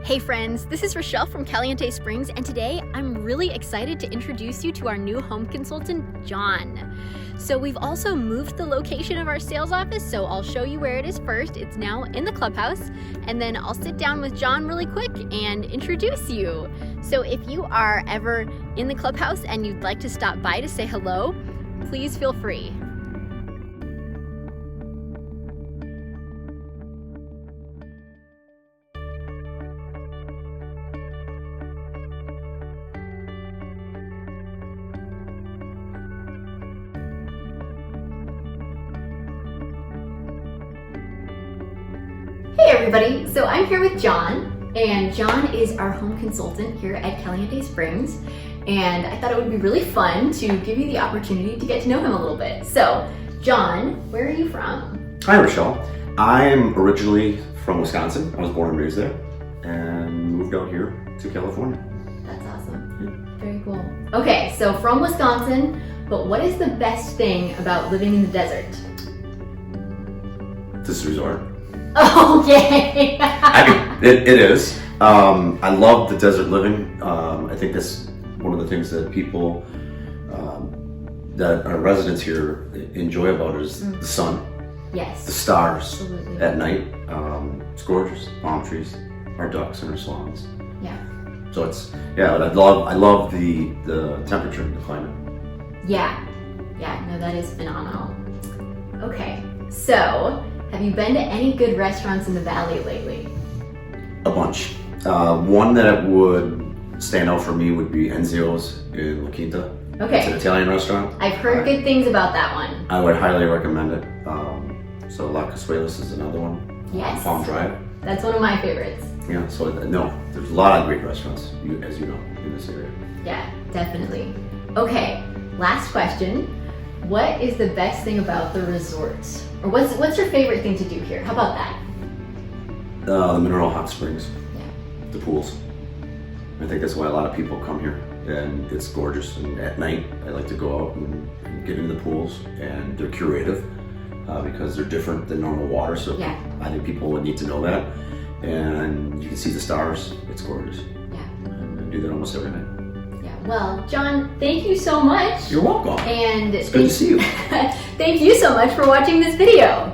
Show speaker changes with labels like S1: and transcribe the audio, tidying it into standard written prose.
S1: Hey friends, this is Rochelle from Caliente Springs, and today I'm really excited to introduce you to our new home consultant, John. So we've also moved the location of our sales office, so I'll show you where it is first. It's now in the clubhouse, and then I'll sit down with John really quick and introduce you. So if you are ever in the clubhouse and you'd like to stop by to say hello, please feel free. Hey everybody, so I'm here with John, and John is our home consultant here at Caliente Springs, and I thought it would be really fun to give you the opportunity to get to know him a little bit. So, John, where are you from?
S2: Hi Rochelle, I'm originally from Wisconsin. I was born and raised there and moved out here to California.
S1: That's awesome. Very cool. Okay, so from Wisconsin, but what is the best thing about living in the desert?
S2: This resort.
S1: Okay.
S2: It is. I love the desert living. I think that's one of the things that people that are residents here enjoy about it is the sun,
S1: Yes.
S2: the stars
S1: Absolutely.
S2: at night. It's gorgeous. Palm trees, our ducks and our swans.
S1: Yeah.
S2: So I love the temperature and the climate.
S1: Yeah. Yeah, no, that is phenomenal. Okay, so have you been to any good restaurants in the valley lately?
S2: A bunch. One that would stand out for me would be Enzio's in La Quinta.
S1: Okay.
S2: It's an Italian restaurant.
S1: I've heard good things about that one.
S2: I would highly recommend it. So La Casuelas is another one.
S1: Yes.
S2: Palm Drive.
S1: That's one of my favorites.
S2: Yeah, so no, there's a lot of great restaurants, as you know, in this area.
S1: Yeah, definitely. Okay, last question. What is the best thing about the resort? Or what's your favorite thing to do here? How about that?
S2: The mineral hot springs.
S1: Yeah.
S2: The pools. I think that's why a lot of people come here, and it's gorgeous. And at night, I like to go out and get into the pools, and they're curative because they're different than normal water. So
S1: Yeah.
S2: I think people would need to know that. And you can see the stars. It's gorgeous.
S1: Yeah.
S2: And I do that almost every night.
S1: Yeah. Well, John, thank you so much.
S2: You're welcome.
S1: And
S2: It's good to see you.
S1: thank you so much for watching this video.